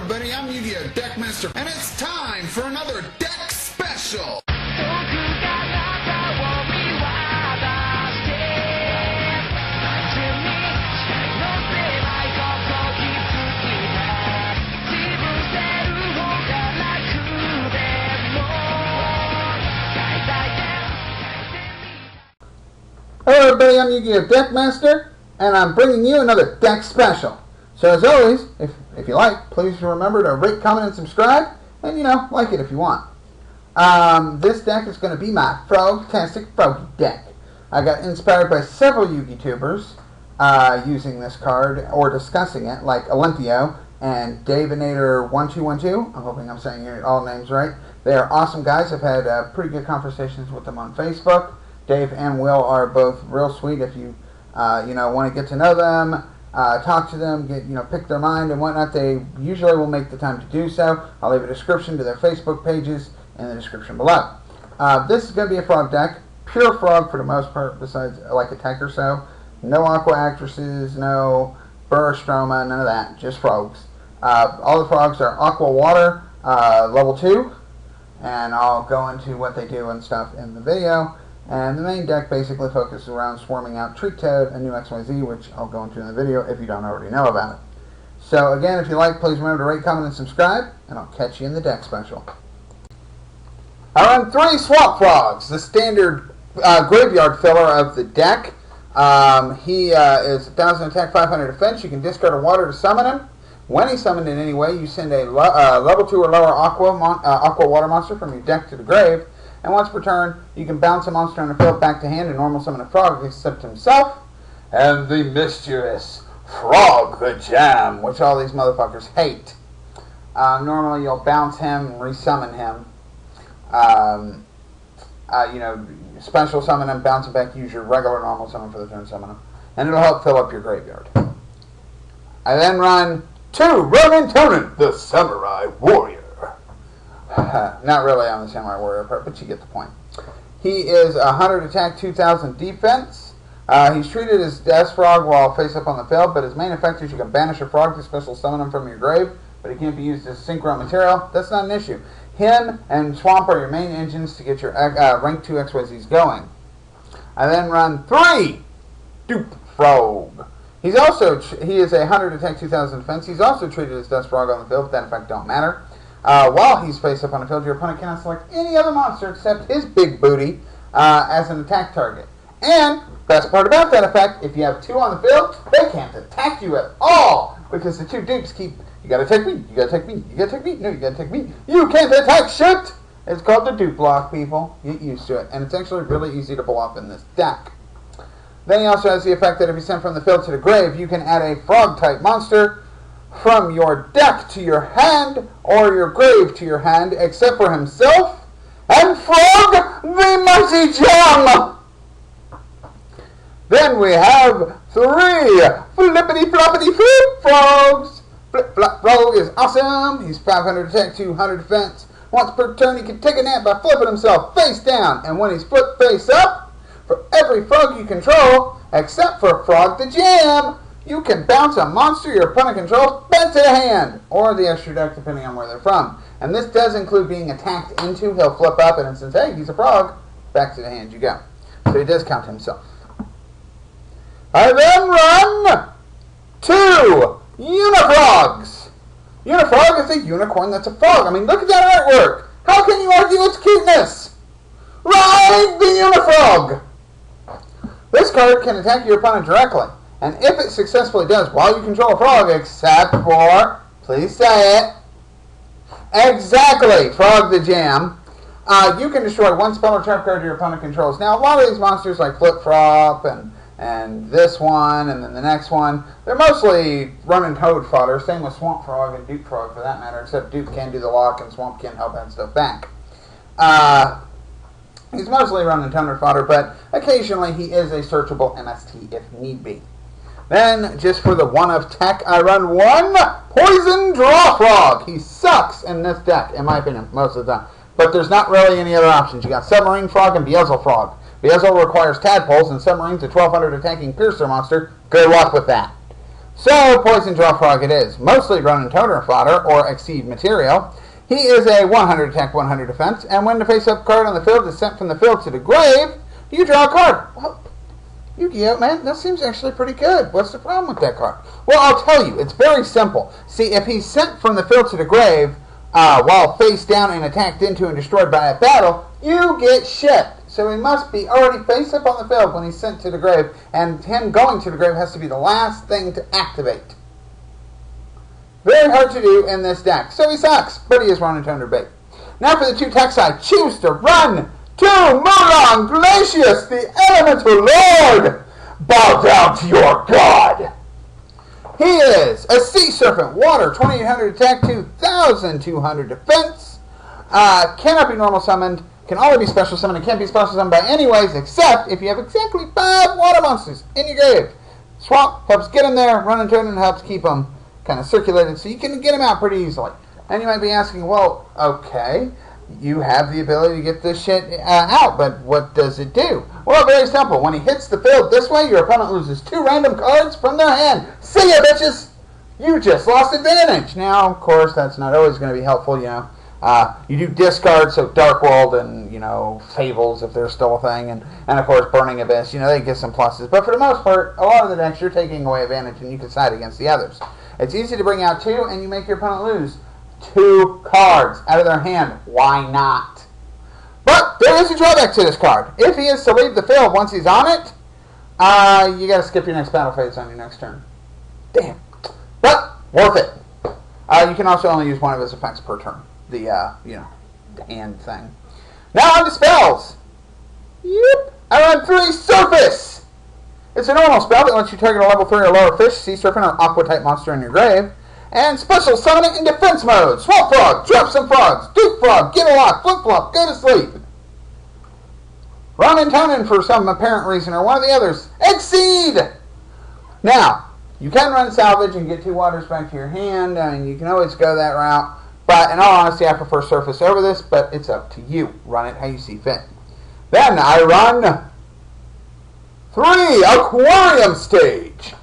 everybody, I'm Yu-Gi-Oh! Deckmaster, and it's time for another deck special! Hello everybody, I'm Yu-Gi-Oh! Deckmaster, and I'm bringing you another deck special. So as always, if you like, please remember to rate, comment, and subscribe, and like it if you want. This deck is going to be my Frogtastic Froggy deck. I got inspired by several Yu-Gi tubers using this card or discussing it, like AlintheaYoh and Davinator1212. I'm hoping I'm saying all names right. They are awesome guys. I've had pretty good conversations with them on Facebook. Dave and Will are both real sweet. If you want to get to know them, talk to them, pick their mind and whatnot, they usually will make the time to do so. I'll leave a description to their Facebook pages in the description below. This is going to be a frog deck, pure frog for the most part, besides like a tech or so. No aqua actresses, no Burstroma, none of that, just frogs. All the frogs are aqua water, level 2, and I'll go into what they do and stuff in the video. And the main deck basically focuses around swarming out Treatoad and new XYZ, which I'll go into in the video if you don't already know about it. So again, if you like, please remember to rate, comment, and subscribe, and I'll catch you in the deck special. I run 3 Swamp Frogs, the standard graveyard filler of the deck. He is 1,000 attack, 500 defense. You can discard a water to summon him. When he's summoned in any way, you send a level 2 or lower aqua water monster from your deck to the grave. And once per turn, you can bounce a monster on the field back to hand and normal summon a frog except himself. And the mischievous Frog the Jam, which all these motherfuckers hate. Normally you'll bounce him and resummon him. Special summon him, bounce him back, use your regular normal summon for the turn summon him. And it'll help fill up your graveyard. I then run 2 Ronin Tonin, the Samurai Warrior. Not really on the Samurai Warrior part, but you get the point. He is 100 attack, 2,000 defense. He's treated as Death Frog while face up on the field, but his main effect is you can banish a frog to special summon him from your grave, but he can't be used as synchro material. That's not an issue. Him and Swamp are your main engines to get your rank 2 XYZs going. I then run 3 Dupe Frog. He is 100 attack, 2,000 defense. He's also treated as Death Frog on the field, but that effect don't matter. While he's face up on the field, your opponent cannot select any other monster except his big booty as an attack target. And, best part about that effect, if you have 2 on the field, they can't attack you at all! Because the 2 dupes keep, you gotta take me, you gotta take me, you gotta take me, no, you gotta take me, you can't attack shit! It's called the dupe block, people. Get used to it. And it's actually really easy to pull off in this deck. Then he also has the effect that if you send from the field to the grave, you can add a frog-type monster from your deck to your hand, or your grave to your hand, except for himself, and Frog the Mighty Jam! Then we have 3 Flippity Floppity Flip Frogs! Flip Flop Frog is awesome. He's 500 attack, 200 defense. Once per turn, he can take a nap by flipping himself face down, and when he's flipped face up, for every frog you control, except for Frog the Jam, you can bounce a monster your opponent controls back to the hand, or the extra deck depending on where they're from. And this does include being attacked into. He'll flip up and it says, hey, he's a frog. Back to the hand you go. So he does count himself. I then run 2 Unifrogs. Unifrog is a unicorn that's a frog. I mean, look at that artwork. How can you argue its cuteness? Ride the Unifrog! This card can attack your opponent directly. And if it successfully does, while you control a frog, except for, please say it, exactly, Frog the Jam, you can destroy 1 spell or trap card your opponent controls. Now, a lot of these monsters, like Flip Flop and this one, and then the next one, they're mostly running toad fodder. Same with Swamp Frog and Dupe Frog, for that matter, except Dupe can do the lock and Swamp can help add stuff back. He's mostly running toner fodder, but occasionally he is a searchable MST if need be. Then, just for the one of tech, I run 1 Poison Draw Frog. He sucks in this deck, in my opinion, most of the time. But there's not really any other options. You got Submarine Frog and Beelzel Frog. Beelzel requires tadpoles, and Submarine's a 1200 attacking Piercer monster. Good luck with that. So, Poison Draw Frog it is. Mostly run and toner fodder, or exceed material. He is a 100 attack, 100 defense, and when the face-up card on the field is sent from the field to the grave, you draw a card. Well, Yu-Gi-Oh, man, that seems actually pretty good. What's the problem with that card? Well, I'll tell you. It's very simple. See, if he's sent from the field to the grave while face down and attacked into and destroyed by a battle, you get shit. So he must be already face up on the field when he's sent to the grave, and him going to the grave has to be the last thing to activate. Very hard to do in this deck. So he sucks, but he is run and toner bait. Now for the 2 tech side, choose to run to Mulan Glacius, the Elemental Lord. Bow down to your god. He is a Sea Serpent, Water, 2800 attack, 2200 defense. Cannot be normal summoned. Can only be special summoned. It can't be special summoned by any ways except if you have exactly 5 water monsters in your grave. Swamp helps get them there. Run and toner and helps keep them kind of circulated so you can get them out pretty easily. And you might be asking, well, okay, you have the ability to get this shit out, but what does it do? Well, very simple. When he hits the field this way, your opponent loses 2 random cards from their hand. See ya, bitches! You just lost advantage. Now, of course, that's not always going to be helpful, you know. You do discard, so Dark World and, you know, Fables, if they're still a thing, and of course, Burning Abyss, you know, they get some pluses. But for the most part, a lot of the decks, you're taking away advantage, and you can side against the others. It's easy to bring out 2, and you make your opponent lose 2 cards out of their hand. Why not? But there is a drawback to this card. If he is to leave the field once he's on it, you got to skip your next battle phase on your next turn. Damn. But worth it. You can also only use one of his effects per turn. The the hand thing. Now on to spells. Yep. I run 3 Surface. It's a normal spell that lets you target a level 3 or lower fish, sea serpent, or aqua type monster in your grave. And special summon it in defense mode. Swamp Frog, drop some frogs. Duke Frog, get a lock, flip flop, go to sleep. Run and tonin for some apparent reason or one of the others. Exceed! Now, you can run salvage and get 2 waters back to your hand. I mean, you can always go that route. But in all honesty, I prefer Surface over this, but it's up to you. Run it how you see fit. Then I run 3 Aquarium Stage.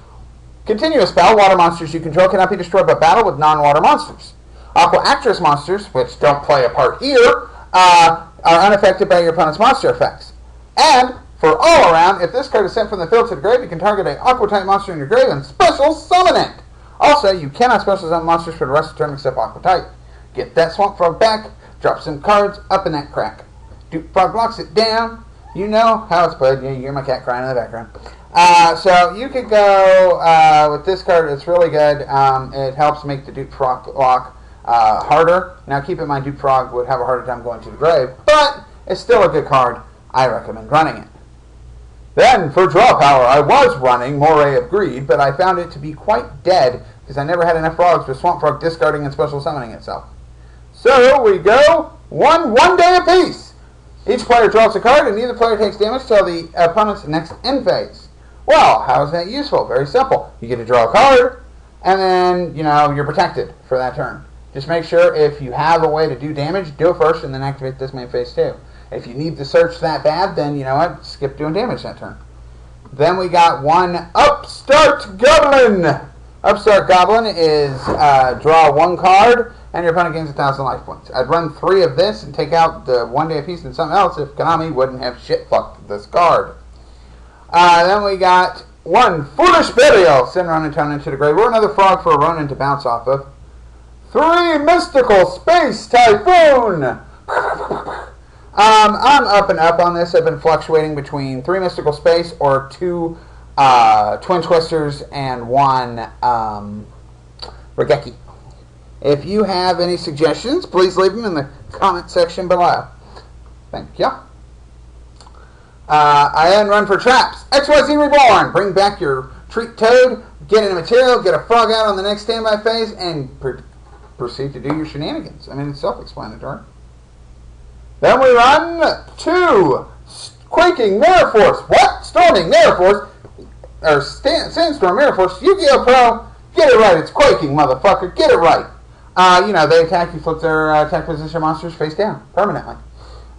Continuous spell. Water monsters you control cannot be destroyed by battle with non-water monsters. Aqua Actress monsters, which don't play a part here, are unaffected by your opponent's monster effects. And, for all around, if this card is sent from the field to the grave, you can target an Aqua-type monster in your grave and special summon it. Also, you cannot special summon monsters for the rest of the turn except Aqua-type. Get that Swamp Frog back, drop some cards up in that crack. Duke Frog blocks it down. You know how it's played. Yeah, you hear my cat crying in the background. So you could go with this card. It's really good. It helps make the Duke Frog block harder. Now keep in mind Duke Frog would have a harder time going to the grave, but it's still a good card. I recommend running it. Then for draw power, I was running Moray of Greed, but I found it to be quite dead because I never had enough frogs for Swamp Frog discarding and special summoning itself. So we go one day apiece. Each player draws a card and neither player takes damage till the opponent's next end phase. Well, how is that useful? Very simple. You get to draw a card, and then, you're protected for that turn. Just make sure if you have a way to do damage, do it first and then activate this main phase too. If you need to search that bad, then, you know what, skip doing damage that turn. Then we got one Upstart Goblin. Upstart Goblin is draw 1 card, and your opponent gains 1,000 life points. I'd run 3 of this and take out the 1 day apiece and something else if Konami wouldn't have shit-fucked this card. Then we got 1 Foolish Burial. Send Ronin Tone into the grave. Or another frog for a Ronin to bounce off of. 3 Mystical Space Typhoon. I'm up and up on this. I've been fluctuating between 3 Mystical Space or 2 Twin Twisters and 1 Regeki. If you have any suggestions, please leave them in the comment section below. Thank you. I then run for traps. XYZ Reborn. Bring back your Treatoad, get in a material, get a frog out on the next standby phase, and proceed to do your shenanigans. I mean, it's self-explanatory. Then we run 2 Quaking Mirror Force. What? Storming Mirror Force? Or Sandstorm Mirror Force. Yu-Gi-Oh! Pro, get it right. It's Quaking, motherfucker. Get it right. They attack. You flip their attack position monsters face down permanently.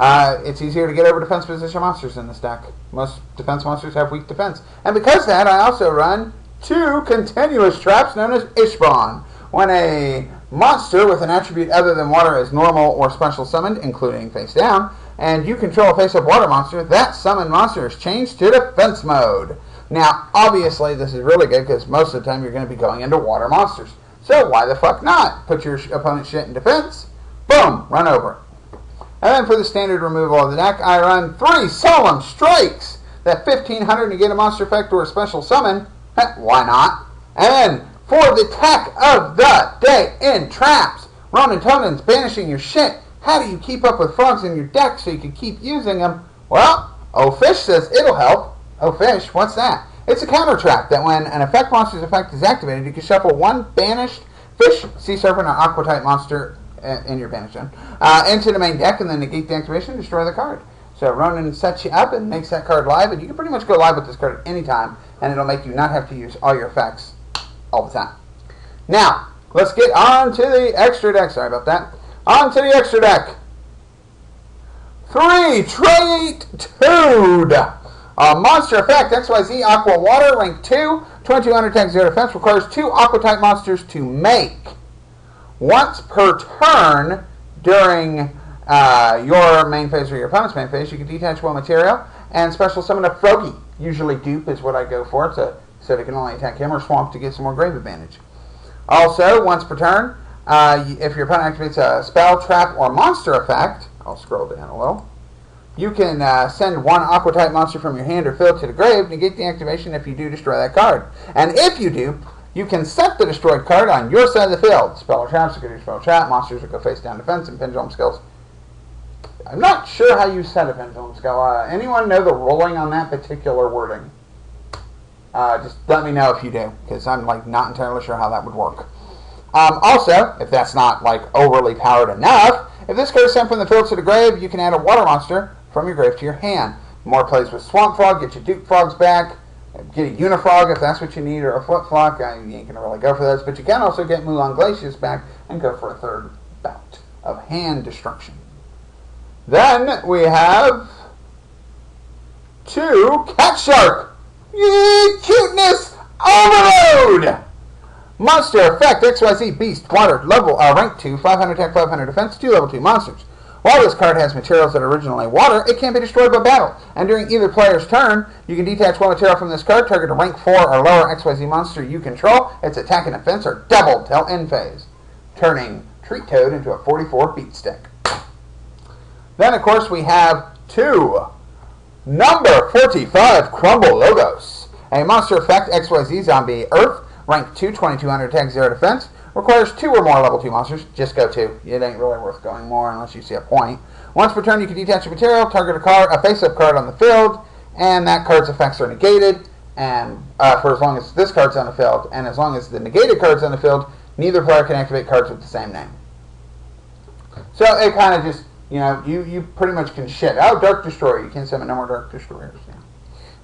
It's easier to get over defense position monsters in this deck. Most defense monsters have weak defense. And because of that, I also run 2 continuous traps known as Ishbon. When a monster with an attribute other than water is normal or special summoned, including face down, and you control a face-up water monster, that summoned monster is changed to defense mode. Now, obviously, this is really good because most of the time you're going to be going into water monsters. So why the fuck not? Put your opponent's shit in defense, boom, run over it. And then for the standard removal of the deck, I run 3 Solemn Strikes. That 1500 negate a monster effect or a special summon. Why not? And then for the attack of the day in traps, Ronan Tonan's banishing your shit. How do you keep up with frogs in your deck so you can keep using them? Well, Oh Fish says it'll help. Oh Fish, what's that? It's a counter trap that when an effect monster's effect is activated, you can shuffle 1 banished fish, sea serpent, or aqua type monster in your banish zone into the main deck and then negate the activation and destroy the card. So Ronan sets you up and makes that card live, and you can pretty much go live with this card at any time, and it'll make you not have to use all your effects all the time. Now, let's get on to the extra deck. Sorry about that. On to the extra deck. 3 Treatoad. Monster effect, XYZ, Aqua Water, rank 2, 2200 attack, 0 defense, requires 2 Aqua-type monsters to make. Once per turn during your main phase or your opponent's main phase, you can detach 1 material and special summon a Froggy. Usually dupe is what I go for, so it can only attack him or swamp to get some more grave advantage. Also, once per turn, if your opponent activates a spell, trap, or monster effect, I'll scroll down a little, you can send 1 Aqua-type monster from your hand or field to the grave, negate the activation. If you do, destroy that card. And if you do, you can set the destroyed card on your side of the field. Spell or traps will go to spell or trap, monsters will go face down defense, and pendulum skills. I'm not sure how you set a pendulum skill. Anyone know the ruling on that particular wording? Just let me know if you do, because I'm not entirely sure how that would work. Also, if that's not overly powered enough, if this card is sent from the field to the grave, you can add a water monster from your grave to your hand. More plays with Swamp Frog, get your Duke Frogs back, get a Unifrog if that's what you need, or a Flip Flock. You ain't going to really go for those, but you can also get Mulan Glacius back and go for a 3rd bout of hand destruction. Then we have 2 Cat Shark. Yee, cuteness overload! Monster effect, XYZ, Beast, Water, level, rank 2, 500 attack, 500 defense, 2 level 2 monsters. While this card has materials that are originally water, it can't be destroyed by battle. And during either player's turn, you can detach 1 material from this card, target a rank 4 or lower XYZ monster you control. Its attack and defense are doubled till end phase, turning Treatoad into a 44 beat stick. Then, of course, we have 2 number 45 Crumble Logos. A monster effect, XYZ, Zombie Earth, rank 2, 2200 attack, 0 defense. Requires 2 or more level 2 monsters. Just go 2. It ain't really worth going more unless you see a point. Once per turn, you can detach a material, target a face-up card on the field, and that card's effects are negated. And for as long as this card's on the field, and as long as the negated card's on the field, neither player can activate cards with the same name. So it kind of just, you pretty much can shit. Oh, Dark Destroyer. You can't summon no more Dark Destroyers. Yeah.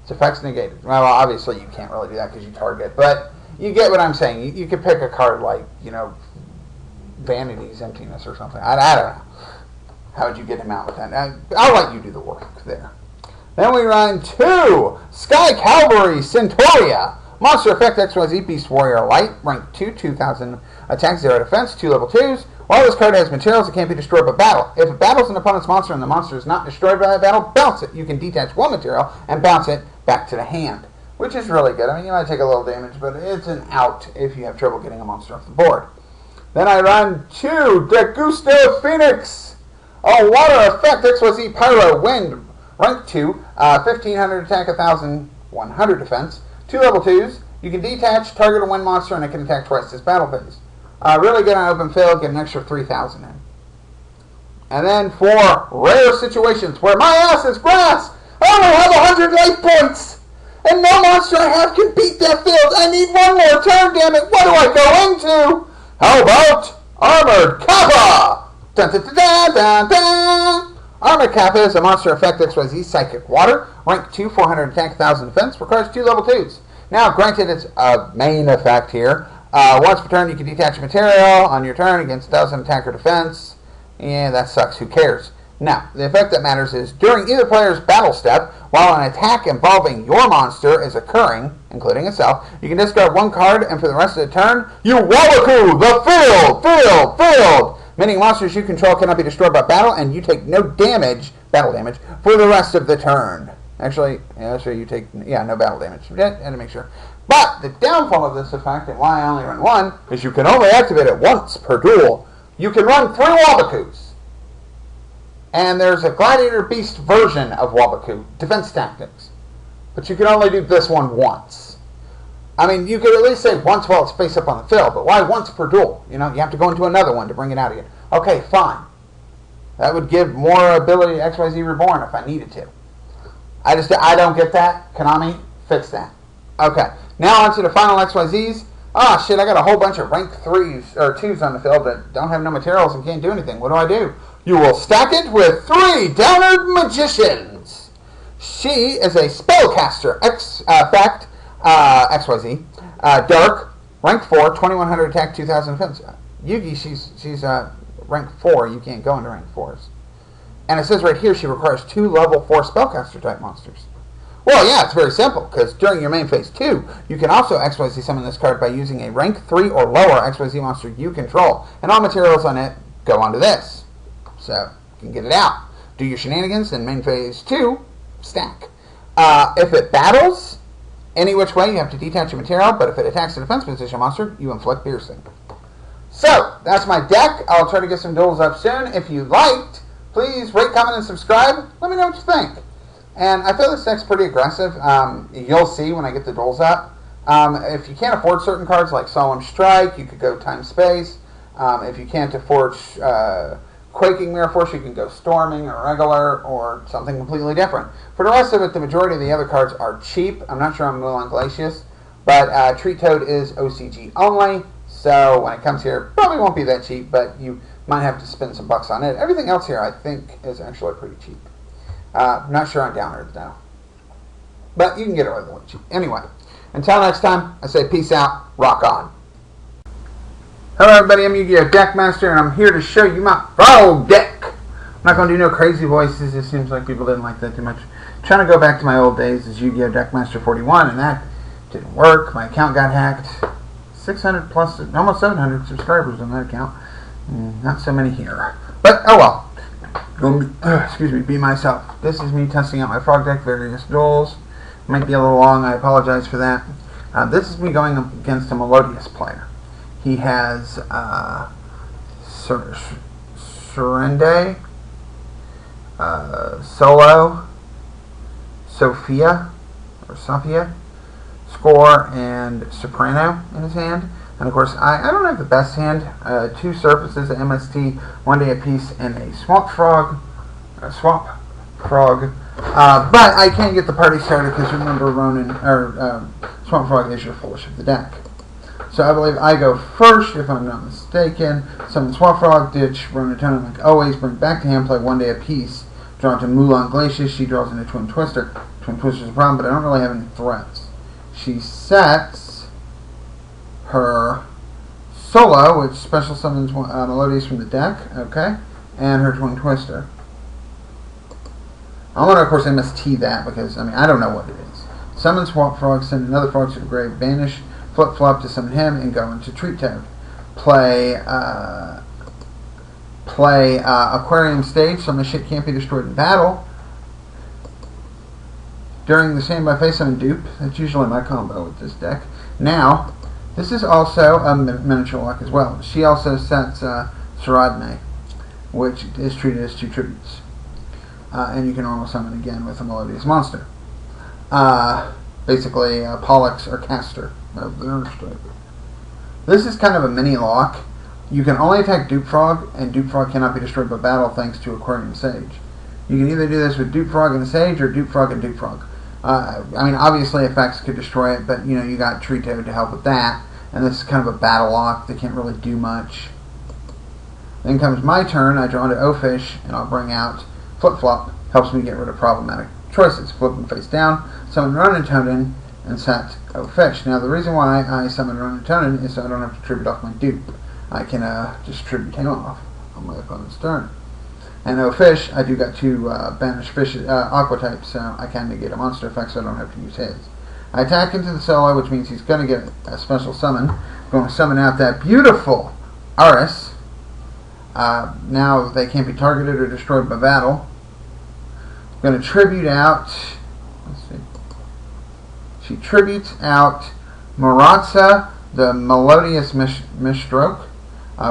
Its effects negated. Well, obviously you can't really do that because you target, but you get what I'm saying. You could pick a card like, Vanity's Emptiness or something. I don't know. How would you get him out with that? I'll let you do the work there. Then we run 2 Sky Cavalry Centauria. Monster effect, XYZ, Beast Warrior Light, rank 2, 2000 attack, 0 defense, 2 level 2s. While this card has materials, it can't be destroyed by battle. If it battles an opponent's monster and the monster is not destroyed by that battle, bounce it. You can detach 1 material and bounce it back to the hand, which is really good. I mean, you might take a little damage, but it's an out if you have trouble getting a monster off the board. Then I run 2 Degusto Phoenix. A water effect, XYZ Pyro Wind, rank 2, 1500 attack, 1100 defense, 2 level 2s. You can detach, target a wind monster, and it can attack twice this battle phase. Really good on open field, get an extra 3,000 in. And then for rare situations where my ass is grass, I only have 100 life points, and no monster I have can beat that field. I need 1 more turn, damn it. What do I go into? How about Armored Kappa? Dun, dun, dun, dun, dun, dun. Armored Kappa is a monster effect, XYZ Psychic Water, rank 2, 400 attack, 1000 defense, requires 2 level 2s. Now, granted, it's a main effect here. Once per turn, you can detach a material on your turn against 1000 attack or defense. Yeah, that sucks. Who cares? Now, the effect that matters is during either player's battle step, while an attack involving your monster is occurring, including itself, you can discard one card, and for the rest of the turn, you Wallaku the field! Meaning monsters you control cannot be destroyed by battle, and you take no damage, battle damage, for the rest of the turn. Actually, you take, no battle damage. I had to make sure. But the downfall of this effect, and why I only run one, is you can only activate it once per duel. You can run 3 Wallakus. And there's a Gladiator Beast version of Wallaku, Defense Tactics. But you can only do this one once. I mean, you could at least say once while it's face up on the field, but why once per duel? You have to go into another one to bring it out again. Okay, fine. That would give more ability to XYZ Reborn if I needed to. I don't get that. Konami, fix that. Okay, now on to the final XYZs. Ah, shit, I got a whole bunch of rank 3s or 2s on the field that don't have no materials and can't do anything. What do? You will stack it with 3 Downard Magicians. She is a spellcaster, XYZ, Dark, rank 4, 2100 attack, 2000 defense. Yugi, she's rank 4. You can't go into rank 4s. And it says right here she requires 2 level 4 spellcaster type monsters. Well, yeah, it's very simple, because during your main phase 2, you can also XYZ summon this card by using a rank 3 or lower XYZ monster you control, and all materials on it go onto this. So, you can get it out. Do your shenanigans, then main phase 2, stack. If it battles, any which way, you have to detach your material, but if it attacks a defense position monster, you inflict piercing. So, that's my deck. I'll try to get some duels up soon. If you liked, please rate, comment, and subscribe. Let me know what you think. And I feel this deck's pretty aggressive. You'll see when I get the duels up. If you can't afford certain cards like Solemn Strike, you could go Time Space. If you can't afford Quaking Mirror Force, you can go Storming or Regular or something completely different. For the rest of it, the majority of the other cards are cheap. I'm not sure on Mulan Glacius, but Treatoad is OCG only. So when it comes here, probably won't be that cheap, but you might have to spend some bucks on it. Everything else here, I think, is actually pretty cheap. Not sure on Downard, though. But you can get it really cheap. Anyway, until next time, I say peace out, rock on. Hello everybody, I'm Yu-Gi-Oh! Deckmaster, and I'm here to show you my Frog deck. I'm not going to do no crazy voices. It seems like people didn't like that too much. I'm trying to go back to my old days as Yu-Gi-Oh! Deckmaster 41, and that didn't work. My account got hacked. 600 plus, almost 700 subscribers on that account. Not so many here. But, oh well. Excuse me, be myself. This is me testing out my Frog deck, various duels. Might be a little long, I apologize for that. This is me going up against a Melodious player. He has Surrende, Solo, Sophia, Score, and Soprano in his hand. And of course, I don't have the best hand. 2 surfaces, an MST, 1 day apiece, and a Swamp Frog. But I can't get the party started because remember, Swamp Frog is your foolish of the deck. So I believe I go first, if I'm not mistaken. Summon Swamp Frog, ditch Ronan Tonin like always, bring back to hand, play 1 day apiece. Draw to Mulan Glacius, she draws into Twin Twister. Twin Twister's a problem, but I don't really have any threats. She sets her Solo, which special summons Melodious from the deck, okay, and her Twin Twister. I want to, of course, MST that because, I don't know what it is. Summon Swamp Frog, send another frog to the grave, banish, flip-flop to summon him, and go into Treatoad. Play Aquarium Stage, so my shit can't be destroyed in battle. During the same by face summon Dupe. That's usually my combo with this deck. Now, this is also a miniature luck as well. She also sets Saradne, which is treated as 2 tributes. And you can normal summon again with a Melodious monster. Basically, Pollux or Caster. This is kind of a mini lock. You can only attack Dupe Frog, and Dupe Frog cannot be destroyed by battle thanks to Aquarium Sage. You can either do this with Dupe Frog and Sage, or Dupe Frog and Dupe Frog. Obviously effects could destroy it, but you got Treatoad to help with that. And this is kind of a battle lock. They can't really do much. Then comes my turn. I draw into O-Fish, and I'll bring out Flip Flop. Helps me get rid of problematic choices. Flip them face down, summon Ronan Tonin, and set O-Fish. Now the reason why I summon Ronan Tonin is so I don't have to tribute off my dupe. I can just tribute him off on my opponent's turn. And no fish, I do got 2 banished fish, aqua types, so I can negate a monster effect, so I don't have to use his. I attack into the solo, which means he's going to get a special summon. I'm going to summon out that beautiful Aris. Now they can't be targeted or destroyed by battle. I'm going to tribute out. Let's see. She tributes out Maratza, the Melodious Misstroke,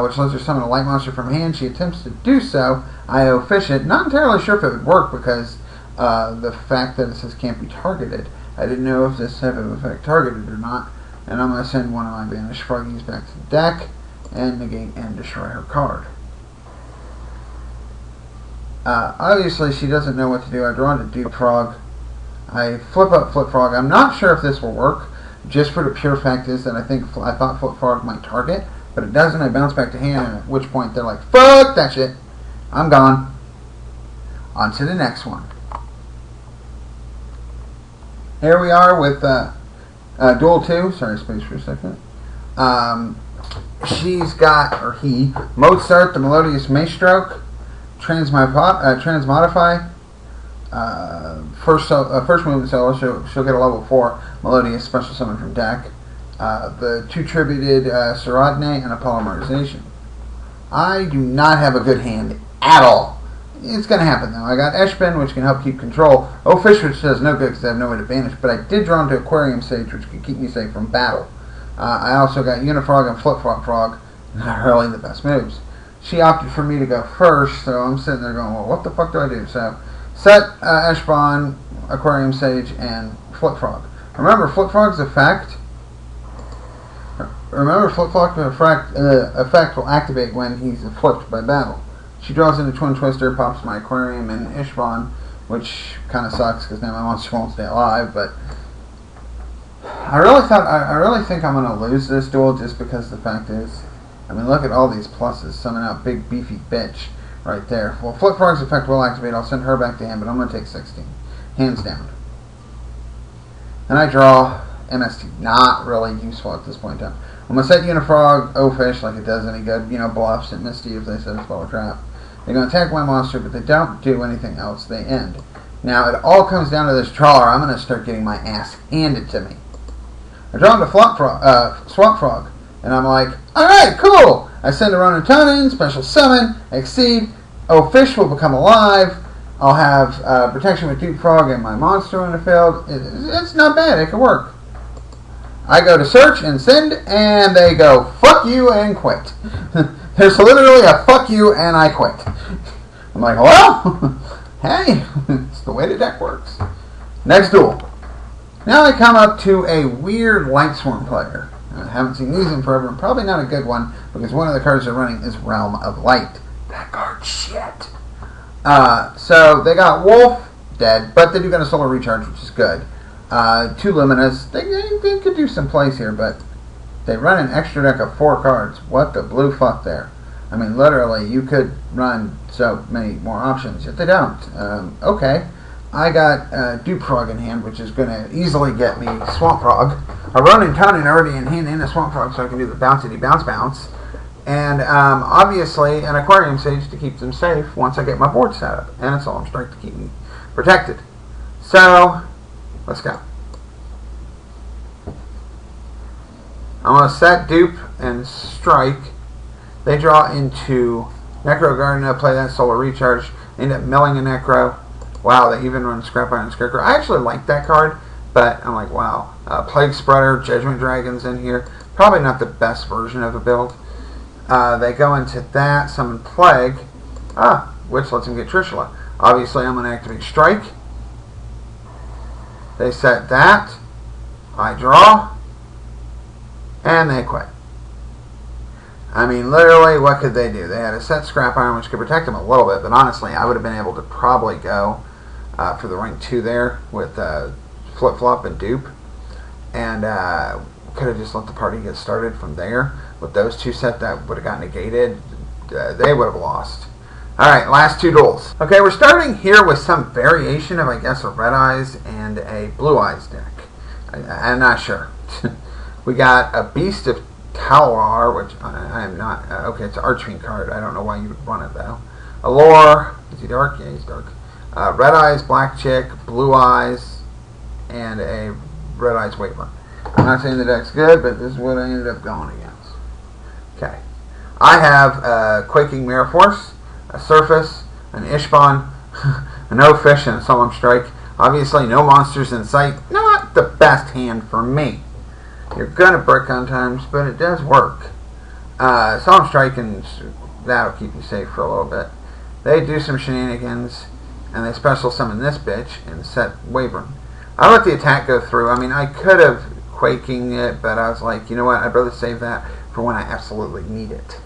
which lets her summon a light monster from hand. She attempts to do so. I fish it. Not entirely sure if it would work because the fact that it says can't be targeted. I didn't know if this type of effect targeted or not. And I'm going to send one of my banished Froggies back to the deck and negate and destroy her card. Obviously, she doesn't know what to do. I draw into Dupe Frog. I flip up Flip Frog. I'm not sure if this will work. Just for the pure fact is that I thought Flip Frog might target, but it doesn't. I bounce back to hand, at which point they're like, fuck that shit. I'm gone. On to the next one. Here we are with Duel 2. Sorry, space for a second. She's got, or he, Mozart, the Melodious Maestroke, Transmodify. First movement solo, she'll get a level 4 Melodious special summon from deck. The 2 tributed Serodne and a Polymerization. I do not have a good hand at all. It's going to happen though. I got Eshbin, which can help keep control. Fish, which does no good because I have no way to banish, but I did draw into Aquarium Sage, which can keep me safe from battle. I also got Unifrog and Flip Frog. Not really the best moves. She opted for me to go first, so I'm sitting there going, well, what the fuck do I do? So, set Eshbon, Aquarium Sage, and Flip Frog. Remember, Flip Frog's effect. Effect will activate when he's flipped by battle. She draws into Twin Twister, pops my Aquarium and Ishban, which kind of sucks because now my monster won't stay alive. But I really think I'm going to lose this duel just because the fact is, I mean, look at all these pluses. Summon out big beefy bitch right there. Well, Flip Frog's effect will activate. I'll send her back to hand, but I'm going to take 16, hands down. And I draw MST. Not really useful at this point in time. I'm going to set Unifrog, Fish, like it does any good, bluffs at Misty if they set a spell or trap. They're going to attack my monster, but they don't do anything else. They end. Now, it all comes down to this trawler. I'm going to start getting my ass handed to me. I draw into Swamp Frog, and I'm like, alright, cool! I send a Ronin special summon, exceed, Fish will become alive, I'll have protection with Dupe Frog and my monster in the field. It's not bad, it can work. I go to search and send, and they go, fuck you, and quit. There's literally a fuck you, and I quit. I'm like, well, hey, it's the way the deck works. Next duel. Now I come up to a weird Light Swarm player. I haven't seen these in forever, and probably not a good one, because one of the cards they're running is Realm of Light. That card's shit. So they got Wolf, dead, but they do get a Solar Recharge, which is good. 2 Luminous. They could do some plays here, but they run an extra deck of 4 cards. What the blue fuck there? I mean, literally, you could run so many more options, yet they don't. Okay. I got Dupe Frog in hand, which is going to easily get me Swamp Frog. A Ronin Tonin already in hand and a Swamp Frog, so I can do the bouncy bounce. And obviously, an Aquarium Sage to keep them safe once I get my board set up. And a Solemn Strike to keep me protected. So, let's go. I'm going to set Dupe and Strike. They draw into Necro Garden, play that Solar Recharge, end up milling a Necro. Wow, they even run Scrap Iron Scarecrow. I actually like that card, but I'm like, wow. Plague Spreader, Judgment Dragon's in here. Probably not the best version of a build. They go into that, summon Plague, which lets them get Trishula. Obviously, I'm going to activate Strike. They set that. I draw. And they quit. I mean, literally, what could they do? They had a set Scrap Iron, which could protect them a little bit, but honestly, I would have been able to probably go for the rank 2 there with Flip Flop and Dupe. And could have just let the party get started from there. With those 2 set that would have got negated, they would have lost. Alright, last 2 duels. Okay, we're starting here with some variation of, I guess, a Red Eyes and a Blue Eyes deck. I'm not sure. We got a Beast of Talwar, which I am not... okay, it's an Archfiend card. I don't know why you would run it, though. Allure, Is he dark? Yeah, he's dark. Red Eyes, Black Chick, Blue Eyes, and a Red Eyes Waver. I'm not saying the deck's good, but this is what I ended up going against. Okay. I have a Quaking Mirror Force, a Surface, an Ishban, a No Fish, and a Solemn Strike. Obviously, no monsters in sight. Not the best hand for me. You're gonna brick on times, but it does work. Solemn Strike, and that'll keep you safe for a little bit. They do some shenanigans, and they special summon this bitch and set Wavering. I let the attack go through. I mean, I could have Quaking it, but I was like, you know what? I'd rather save that for when I absolutely need it.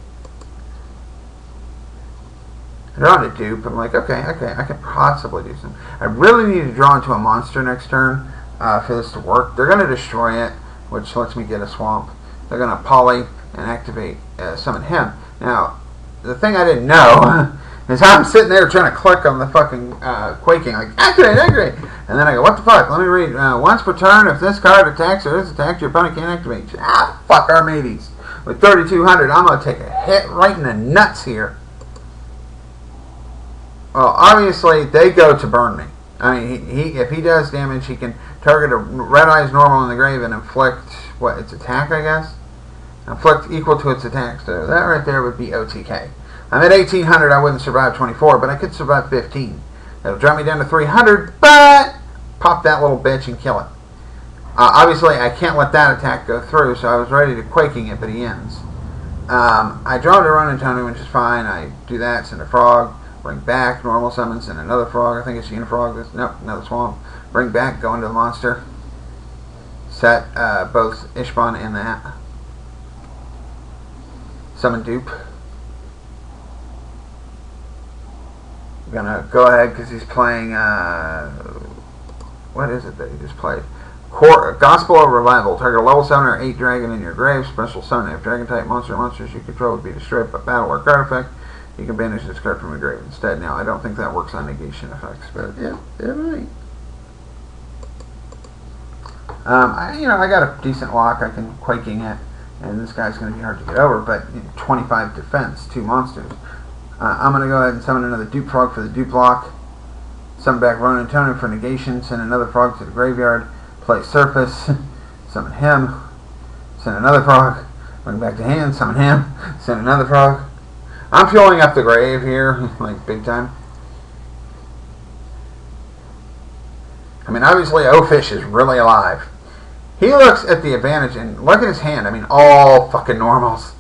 I don't want to dupe. I'm like, okay, I can possibly do something. I really need to draw into a monster next turn for this to work. They're going to destroy it, which lets me get a swamp. They're going to poly and activate, summon him. Now, the thing I didn't know is how I'm sitting there trying to click on the fucking Quaking, like, activate, activate. And then I go, what the fuck? Let me read. Once per turn, if this card attacks or is attacked, your opponent can't activate. Ah, fuck Armades. With 3,200, I'm going to take a hit right in the nuts here. Well, obviously, they go to burn me. I mean, if he does damage, he can target a Red Eyes normal in the grave and inflict, what, its attack, I guess? Inflict equal to its attack. So that right there would be OTK. I'm at 1,800, I wouldn't survive 24, but I could survive 15. That'll drop me down to 300, but pop that little bitch and kill it. Obviously, I can't let that attack go through, so I was ready to Quaking it, but he ends. I draw to Ronin Tony, which is fine. I do that, send a Frog. Bring back, normal summons, and another Frog. I think it's Unifrog. Nope, another Swamp. Bring back, go into the monster. Set both Ishban and that. Summon Dupe. I'm gonna go ahead because he's playing. What is it that he just played? Gospel of Revival. Target a level 7 or 8 dragon in your grave. Special summon. If dragon type monsters you control would be destroyed by battle or card effect, you can banish this card from your grave instead. Now, I don't think that works on negation effects, but it might. I got a decent lock. I can Quaking it, and this guy's going to be hard to get over, but 25 defense, 2 monsters. I'm going to go ahead and summon another Dupe Frog for the Dupe lock. Summon back Ronin Tony for negation. Send another Frog to the graveyard. Play Surface. Summon him. Send another Frog. Bring back to hand. Summon him. Send another Frog. I'm fueling up the grave here, like big time. I mean, obviously, O-Fish is really alive. He looks at the advantage, and look at his hand. I mean, all fucking normals.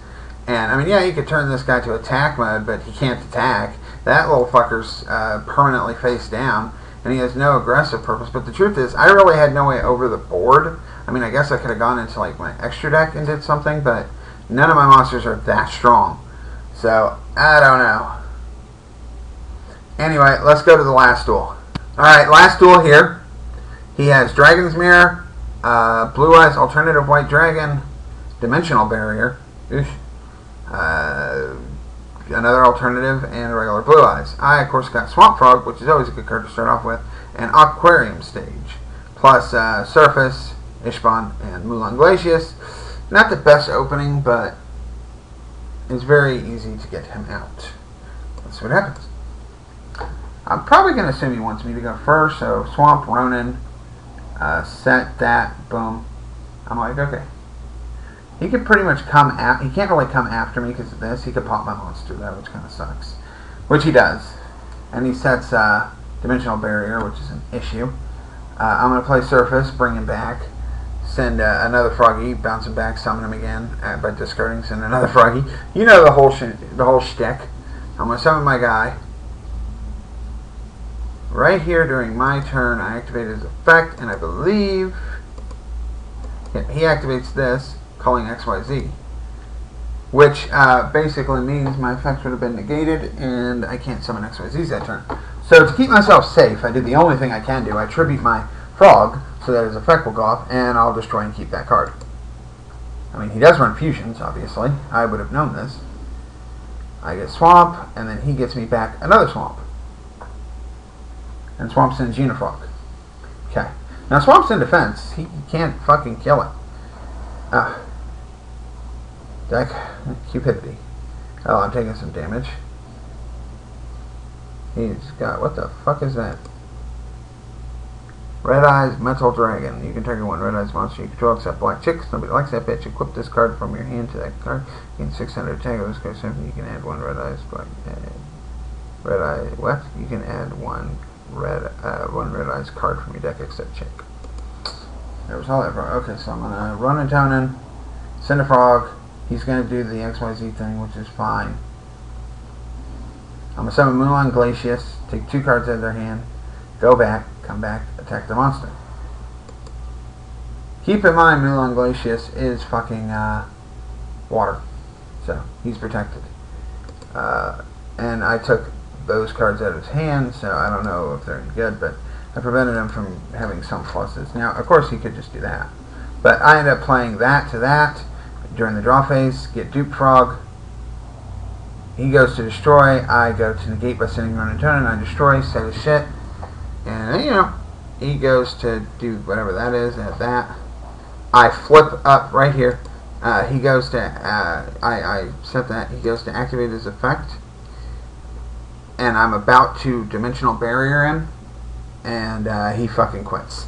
And, I mean, yeah, he could turn this guy to attack mode, but he can't attack. That little fucker's permanently face down, and he has no aggressive purpose. But the truth is, I really had no way over the board. I mean, I guess I could have gone into, like, my extra deck and did something, but none of my monsters are that strong. So, I don't know. Anyway, let's go to the last duel. Alright, last duel here. He has Dragon's Mirror, Blue Eyes, Alternative White Dragon, Dimensional Barrier, another alternative, and regular Blue Eyes. I, of course, got Swamp Frog, which is always a good card to start off with, and Aquarium Stage, plus Surface, Ishban, and Mulan Glacius. Not the best opening, but it's very easy to get him out. Let's see what happens. I'm probably going to assume he wants me to go first, so Swamp, Ronin, set that, boom. I'm like, okay. He could pretty much come he can't really come after me because of this. He could pop my monster though, which kind of sucks. Which he does. And he sets Dimensional Barrier, which is an issue. I'm going to play Surface, bring him back. Send another Froggy, bounce him back, summon him again by discarding, send another Froggy. You know the whole shtick. I'm going to summon my guy. Right here during my turn, I activate his effect, and I believe he activates this, calling XYZ. Which basically means my effects would have been negated, and I can't summon XYZs that turn. So to keep myself safe, I did the only thing I can do. I tribute my Frog, so that his effect will go off, and I'll destroy and keep that card. I mean, he does run fusions, obviously. I would have known this. I get Swamp, and then he gets me back another Swamp. And Swamp sends Unifrog. Okay. Now, Swamp's in defense. He can't fucking kill it. Deck. Cupidity. Oh, I'm taking some damage. He's got, what the fuck is that? Red Eyes Metal Dragon. You can trigger one Red Eyes monster you control except Black Chicks. Nobody likes that bitch. Equip this card from your hand to that card. You can 600 attack of this card. Simply you can add one Red Eyes Black. Red Eye. What? You can add one Red Eyes card from your deck except Chick. There was all that. Okay, so I'm gonna run a Tonin, send a Frog. He's gonna do the XYZ thing, which is fine. I'm gonna summon Mulan Glacius. Take 2 cards out of their hand. Go back, come back, attack the monster. Keep in mind, Mulan Glacius is fucking water, so he's protected. And I took those cards out of his hand, so I don't know if they're any good, but I prevented him from having some pluses. Now, of course, he could just do that, but I ended up playing that to that during the draw phase. Get Dupe Frog. He goes to destroy. I go to negate by sending Run and Tonin. I destroy, set his shit. And, you know, he goes to do whatever that is at that. I flip up right here. He goes to, I set that. He goes to activate his effect. And I'm about to Dimensional Barrier him. And he fucking quits.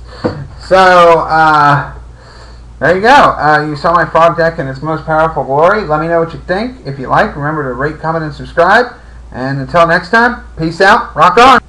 So, there you go. You saw my Frog deck in its most powerful glory. Let me know what you think. If you like, remember to rate, comment, and subscribe. And until next time, peace out. Rock on.